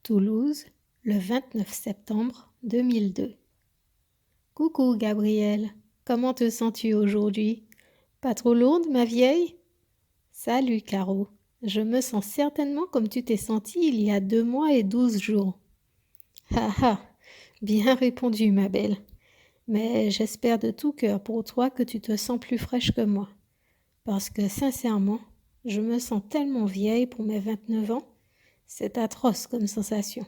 Toulouse, le 29 septembre 2002. Coucou Gabrielle, comment te sens-tu aujourd'hui? Pas trop lourde, ma vieille? Salut Caro, je me sens certainement comme tu t'es sentie il y a 2 mois et 12 jours. Ah ah, bien répondu ma belle. Mais j'espère de tout cœur pour toi que tu te sens plus fraîche que moi. Parce que sincèrement, je me sens tellement vieille pour mes 29 ans. C'est atroce comme sensation.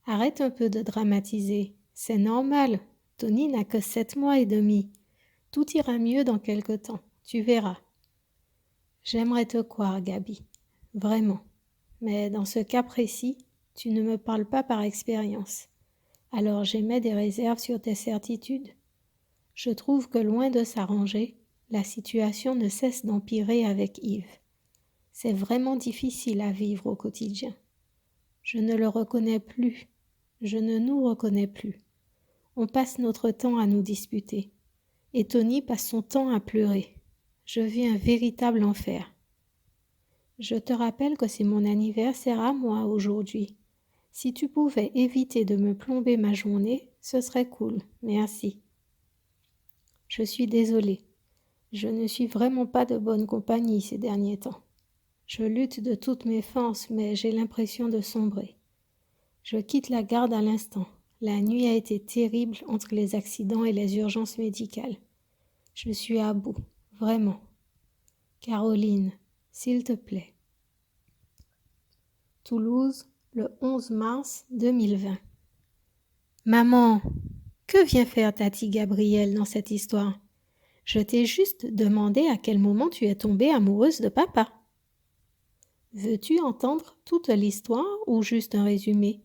Arrête un peu de dramatiser. C'est normal. Tony n'a que 7 mois et demi. Tout ira mieux dans quelque temps. Tu verras. J'aimerais te croire, Gabi. Vraiment. Mais dans ce cas précis, tu ne me parles pas par expérience. Alors j'émets des réserves sur tes certitudes. Je trouve que loin de s'arranger, la situation ne cesse d'empirer avec Yves. C'est vraiment difficile à vivre au quotidien. Je ne le reconnais plus. Je ne nous reconnais plus. On passe notre temps à nous disputer. Et Tony passe son temps à pleurer. Je vis un véritable enfer. Je te rappelle que c'est mon anniversaire à moi aujourd'hui. Si tu pouvais éviter de me plomber ma journée, ce serait cool. Merci. Je suis désolée. Je ne suis vraiment pas de bonne compagnie ces derniers temps. Je lutte de toutes mes forces, mais j'ai l'impression de sombrer. Je quitte la garde à l'instant. La nuit a été terrible entre les accidents et les urgences médicales. Je suis à bout, vraiment. Caroline, s'il te plaît. Toulouse, le 11 mars 2020. Maman, que vient faire Tati Gabrielle dans cette histoire? Je t'ai juste demandé à quel moment tu es tombée amoureuse de papa. Veux-tu entendre toute l'histoire ou juste un résumé?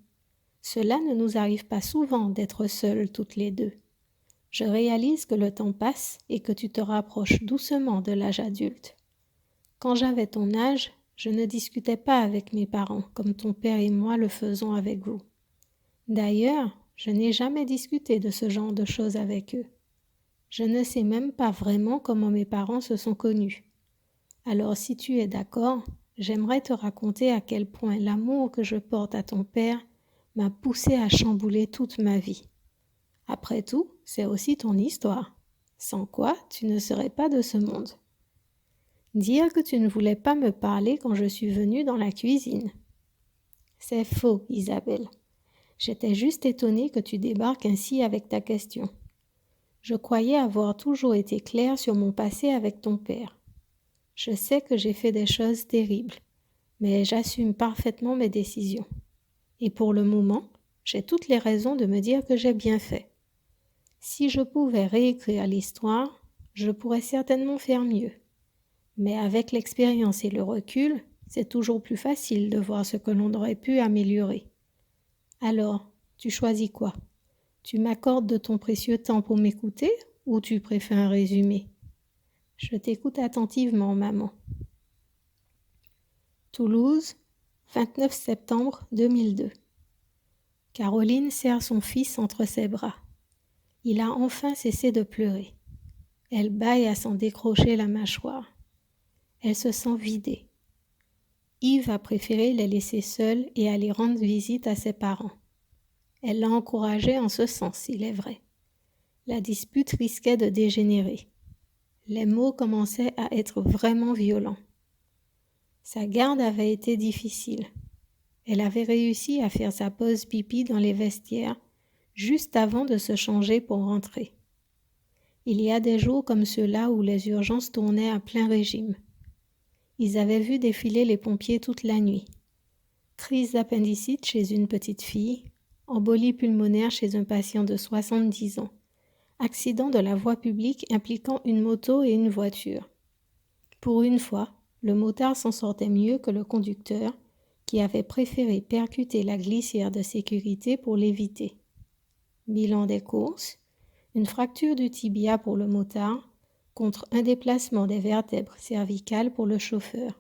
Cela ne nous arrive pas souvent d'être seules toutes les deux. Je réalise que le temps passe et que tu te rapproches doucement de l'âge adulte. Quand j'avais ton âge, je ne discutais pas avec mes parents comme ton père et moi le faisons avec vous. D'ailleurs, je n'ai jamais discuté de ce genre de choses avec eux. Je ne sais même pas vraiment comment mes parents se sont connus. Alors si tu es d'accord, j'aimerais te raconter à quel point l'amour que je porte à ton père m'a poussé à chambouler toute ma vie. Après tout, c'est aussi ton histoire, sans quoi tu ne serais pas de ce monde. Dire que tu ne voulais pas me parler quand je suis venue dans la cuisine. C'est faux, Isabelle. J'étais juste étonnée que tu débarques ainsi avec ta question. Je croyais avoir toujours été claire sur mon passé avec ton père. Je sais que j'ai fait des choses terribles, mais j'assume parfaitement mes décisions. Et pour le moment, j'ai toutes les raisons de me dire que j'ai bien fait. Si je pouvais réécrire l'histoire, je pourrais certainement faire mieux. Mais avec l'expérience et le recul, c'est toujours plus facile de voir ce que l'on aurait pu améliorer. Alors, tu choisis quoi? Tu m'accordes de ton précieux temps pour m'écouter ou tu préfères un résumé? Je t'écoute attentivement, maman. Toulouse, 29 septembre 2002. Caroline serre son fils entre ses bras. Il a enfin cessé de pleurer. Elle bâille à s'en décrocher la mâchoire. Elle se sent vidée. Yves a préféré les laisser seuls et aller rendre visite à ses parents. Elle l'a encouragé en ce sens, il est vrai. La dispute risquait de dégénérer. Les mots commençaient à être vraiment violents. Sa garde avait été difficile. Elle avait réussi à faire sa pause pipi dans les vestiaires juste avant de se changer pour rentrer. Il y a des jours comme ceux-là où les urgences tournaient à plein régime. Ils avaient vu défiler les pompiers toute la nuit. Crise d'appendicite chez une petite fille, embolie pulmonaire chez un patient de 70 ans, accident de la voie publique impliquant une moto et une voiture. Pour une fois, le motard s'en sortait mieux que le conducteur, qui avait préféré percuter la glissière de sécurité pour l'éviter. Bilan des courses, une fracture du tibia pour le motard, contre un déplacement des vertèbres cervicales pour le chauffeur.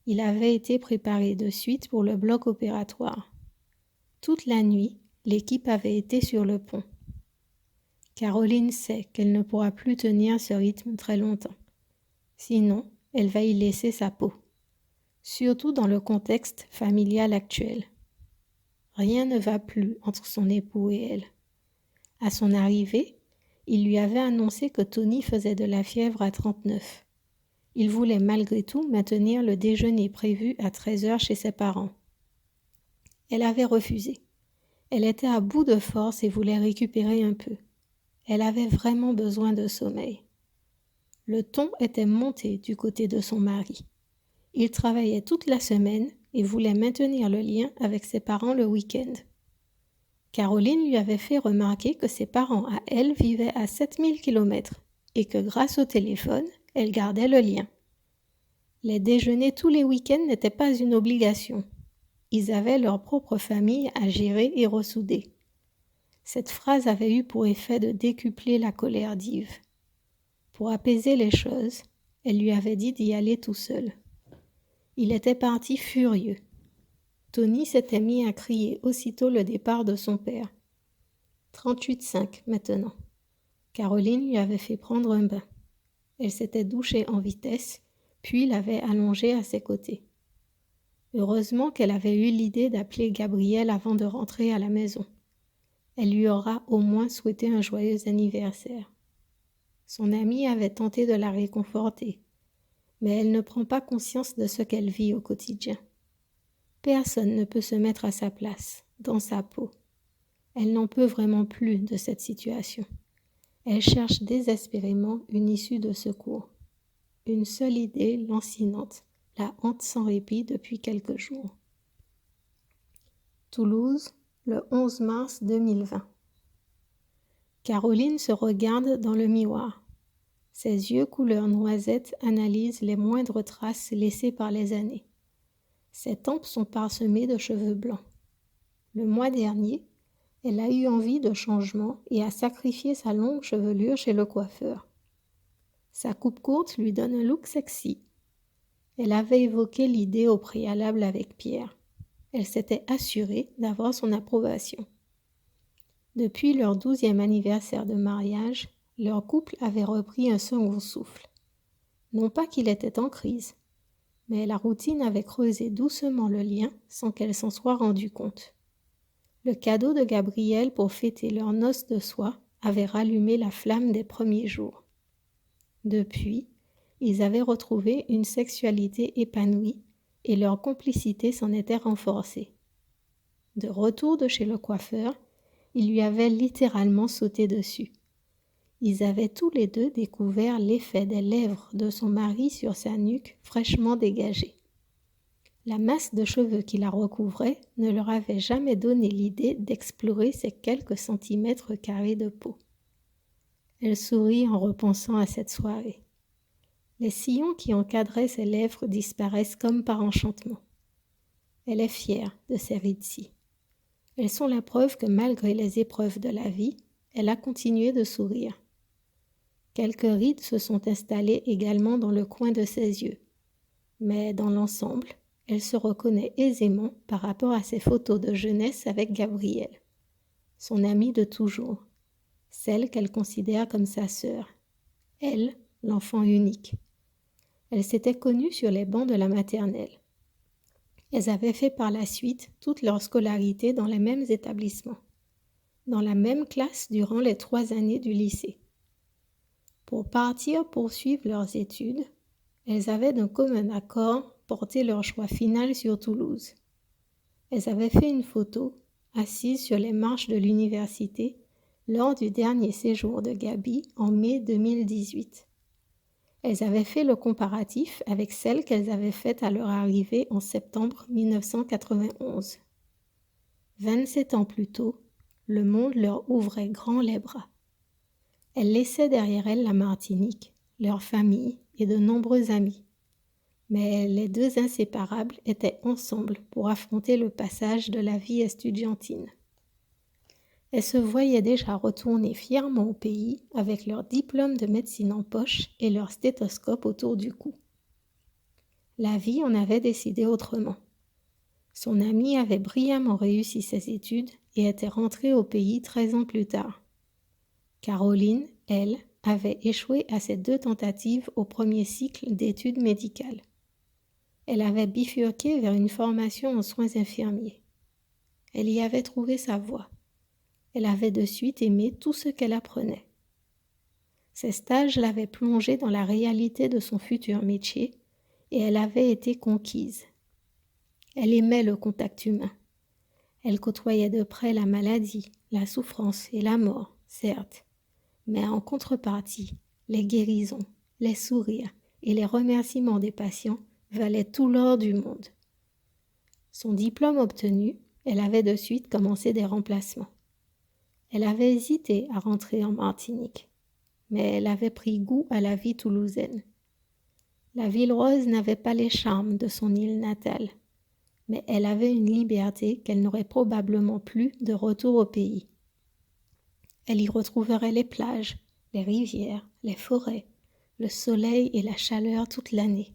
Il avait été préparé de suite pour le bloc opératoire. Toute la nuit, l'équipe avait été sur le pont. Caroline sait qu'elle ne pourra plus tenir ce rythme très longtemps. Sinon, elle va y laisser sa peau. Surtout dans le contexte familial actuel. rien ne va plus entre son époux et elle. À son arrivée, il lui avait annoncé que Tony faisait de la fièvre à 39. Il voulait malgré tout maintenir le déjeuner prévu à 13h chez ses parents. Elle avait refusé. Elle était à bout de force et voulait récupérer un peu. Elle avait vraiment besoin de sommeil. Le ton était monté du côté de son mari. Il travaillait toute la semaine et voulait maintenir le lien avec ses parents le week-end. Caroline lui avait fait remarquer que ses parents à elle vivaient à 7000 km et que grâce au téléphone, elle gardait le lien. Les déjeuners tous les week-ends n'étaient pas une obligation. Ils avaient leur propre famille à gérer et ressouder. Cette phrase avait eu pour effet de décupler la colère d'Yves. Pour apaiser les choses, elle lui avait dit d'y aller tout seul. Il était parti furieux. Tony s'était mis à crier aussitôt le départ de son père. 38,5 maintenant. Caroline lui avait fait prendre un bain. Elle s'était douchée en vitesse, puis l'avait allongé à ses côtés. Heureusement qu'elle avait eu l'idée d'appeler Gabriel avant de rentrer à la maison. Elle lui aura au moins souhaité un joyeux anniversaire. Son amie avait tenté de la réconforter, mais elle ne prend pas conscience de ce qu'elle vit au quotidien. Personne ne peut se mettre à sa place, dans sa peau. Elle n'en peut vraiment plus de cette situation. Elle cherche désespérément une issue de secours. Une seule idée lancinante la hante sans répit depuis quelques jours. Toulouse, le 11 mars 2020. Caroline se regarde dans le miroir. Ses yeux couleur noisette analysent les moindres traces laissées par les années. Ses tempes sont parsemées de cheveux blancs. Le mois dernier, elle a eu envie de changement et a sacrifié sa longue chevelure chez le coiffeur. Sa coupe courte lui donne un look sexy. Elle avait évoqué l'idée au préalable avec Pierre. Elle s'était assurée d'avoir son approbation. Depuis leur 12e anniversaire de mariage, leur couple avait repris un second souffle. Non pas qu'il était en crise, mais la routine avait creusé doucement le lien sans qu'elle s'en soit rendue compte. Le cadeau de Gabriel pour fêter leur noces de soie avait rallumé la flamme des premiers jours. Depuis, ils avaient retrouvé une sexualité épanouie et leur complicité s'en était renforcée. De retour de chez le coiffeur, il lui avait littéralement sauté dessus. Ils avaient tous les deux découvert l'effet des lèvres de son mari sur sa nuque fraîchement dégagée. La masse de cheveux qui la recouvrait ne leur avait jamais donné l'idée d'explorer ces quelques centimètres carrés de peau. Elle sourit en repensant à cette soirée. Les sillons qui encadraient ses lèvres disparaissent comme par enchantement. Elle est fière de ces rides-ci. Elles sont la preuve que malgré les épreuves de la vie, elle a continué de sourire. Quelques rides se sont installées également dans le coin de ses yeux. Mais dans l'ensemble, elle se reconnaît aisément par rapport à ses photos de jeunesse avec Gabriel, son amie de toujours, celle qu'elle considère comme sa sœur. Elle, l'enfant unique. Elles s'étaient connues sur les bancs de la maternelle. Elles avaient fait par la suite toute leur scolarité dans les mêmes établissements, dans la même classe durant les 3 années du lycée. Pour partir poursuivre leurs études, elles avaient d'un commun accord porté leur choix final sur Toulouse. Elles avaient fait une photo, assises sur les marches de l'université, lors du dernier séjour de Gabi en mai 2018. Elles avaient fait le comparatif avec celle qu'elles avaient faite à leur arrivée en septembre 1991. 27 ans plus tôt, le monde leur ouvrait grand les bras. Elles laissaient derrière elles la Martinique, leur famille et de nombreux amis. Mais les deux inséparables étaient ensemble pour affronter le passage de la vie estudiantine. Elles se voyaient déjà retourner fièrement au pays avec leur diplôme de médecine en poche et leur stéthoscope autour du cou. La vie en avait décidé autrement. Son amie avait brillamment réussi ses études et était rentrée au pays 13 ans plus tard. Caroline, elle, avait échoué à ses 2 tentatives au premier cycle d'études médicales. Elle avait bifurqué vers une formation en soins infirmiers. Elle y avait trouvé sa voie. Elle avait de suite aimé tout ce qu'elle apprenait. Ces stages l'avaient plongée dans la réalité de son futur métier et elle avait été conquise. Elle aimait le contact humain. Elle côtoyait de près la maladie, la souffrance et la mort, certes, mais en contrepartie, les guérisons, les sourires et les remerciements des patients valaient tout l'or du monde. Son diplôme obtenu, elle avait de suite commencé des remplacements. Elle avait hésité à rentrer en Martinique, mais elle avait pris goût à la vie toulousaine. La ville rose n'avait pas les charmes de son île natale, mais elle avait une liberté qu'elle n'aurait probablement plus de retour au pays. Elle y retrouverait les plages, les rivières, les forêts, le soleil et la chaleur toute l'année.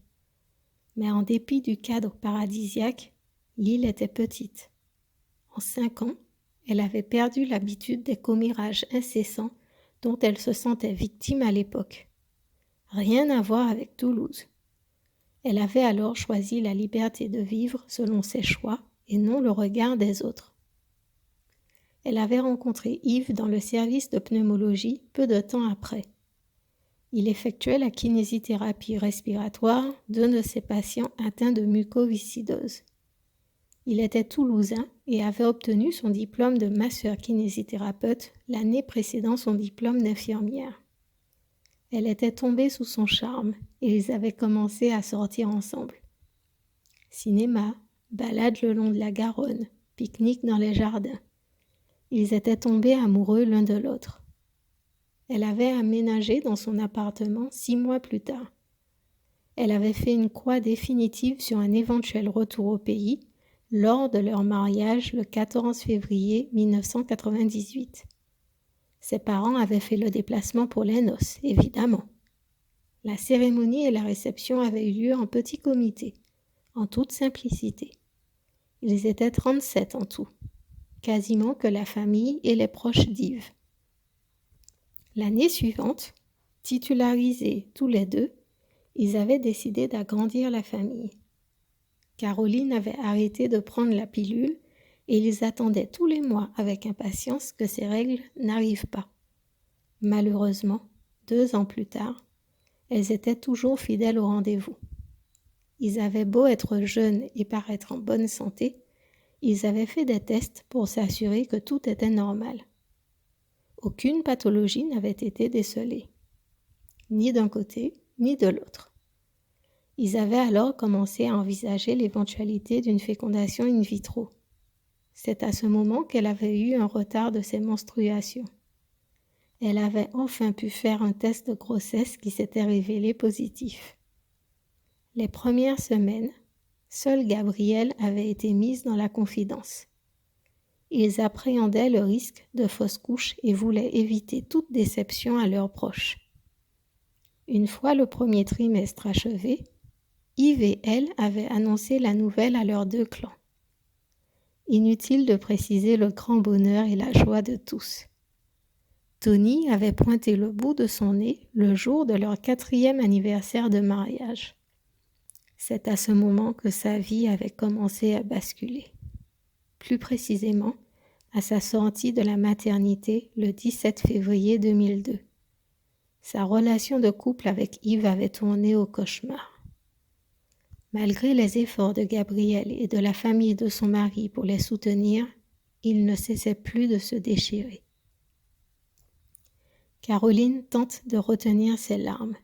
Mais en dépit du cadre paradisiaque, l'île était petite. En 5 ans, elle avait perdu l'habitude des commérages incessants dont elle se sentait victime à l'époque. Rien à voir avec Toulouse. Elle avait alors choisi la liberté de vivre selon ses choix et non le regard des autres. Elle avait rencontré Yves dans le service de pneumologie peu de temps après. Il effectuait la kinésithérapie respiratoire d'un de ses patients atteints de mucoviscidose. Il était toulousain et avait obtenu son diplôme de masseur kinésithérapeute l'année précédant son diplôme d'infirmière. Elle était tombée sous son charme et ils avaient commencé à sortir ensemble. Cinéma, balade le long de la Garonne, pique-nique dans les jardins. Ils étaient tombés amoureux l'un de l'autre. Elle avait aménagé dans son appartement 6 mois plus tard. Elle avait fait une croix définitive sur un éventuel retour au pays lors de leur mariage le 14 février 1998. Ses parents avaient fait le déplacement pour les noces, évidemment. La cérémonie et la réception avaient eu lieu en petit comité, en toute simplicité. Ils étaient 37 en tout, quasiment que la famille et les proches d'Yves. L'année suivante, titularisés tous les deux, ils avaient décidé d'agrandir la famille. Caroline avait arrêté de prendre la pilule et ils attendaient tous les mois avec impatience que ces règles n'arrivent pas. Malheureusement, 2 ans plus tard, elles étaient toujours fidèles au rendez-vous. Ils avaient beau être jeunes et paraître en bonne santé, ils avaient fait des tests pour s'assurer que tout était normal. Aucune pathologie n'avait été décelée, ni d'un côté ni de l'autre. Ils avaient alors commencé à envisager l'éventualité d'une fécondation in vitro. C'est à ce moment qu'elle avait eu un retard de ses menstruations. Elle avait enfin pu faire un test de grossesse qui s'était révélé positif. Les premières semaines, seule Gabrielle avait été mise dans la confidence. Ils appréhendaient le risque de fausse couche et voulaient éviter toute déception à leurs proches. Une fois le premier trimestre achevé, Yves et elle avaient annoncé la nouvelle à leurs 2 clans. Inutile de préciser le grand bonheur et la joie de tous. Tony avait pointé le bout de son nez le jour de leur 4e anniversaire de mariage. C'est à ce moment que sa vie avait commencé à basculer. Plus précisément, à sa sortie de la maternité le 17 février 2002. Sa relation de couple avec Yves avait tourné au cauchemar. Malgré les efforts de Gabrielle et de la famille de son mari pour les soutenir, ils ne cessaient plus de se déchirer. Caroline tente de retenir ses larmes.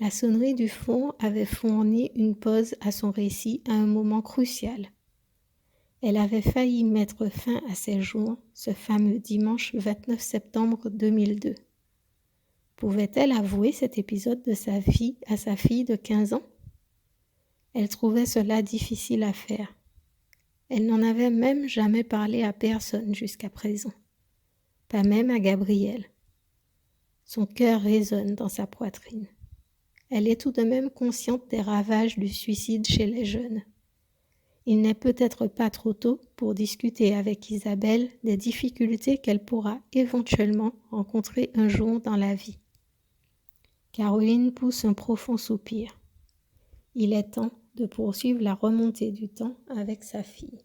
La sonnerie du fond avait fourni une pause à son récit à un moment crucial. Elle avait failli mettre fin à ses jours ce fameux dimanche 29 septembre 2002. Pouvait-elle avouer cet épisode de sa vie à sa fille de 15 ans? Elle trouvait cela difficile à faire. Elle n'en avait même jamais parlé à personne jusqu'à présent, pas même à Gabrielle. Son cœur résonne dans sa poitrine. Elle est tout de même consciente des ravages du suicide chez les jeunes. Il n'est peut-être pas trop tôt pour discuter avec Isabelle des difficultés qu'elle pourra éventuellement rencontrer un jour dans la vie. Caroline pousse un profond soupir. Il est temps de poursuivre la remontée du temps avec sa fille.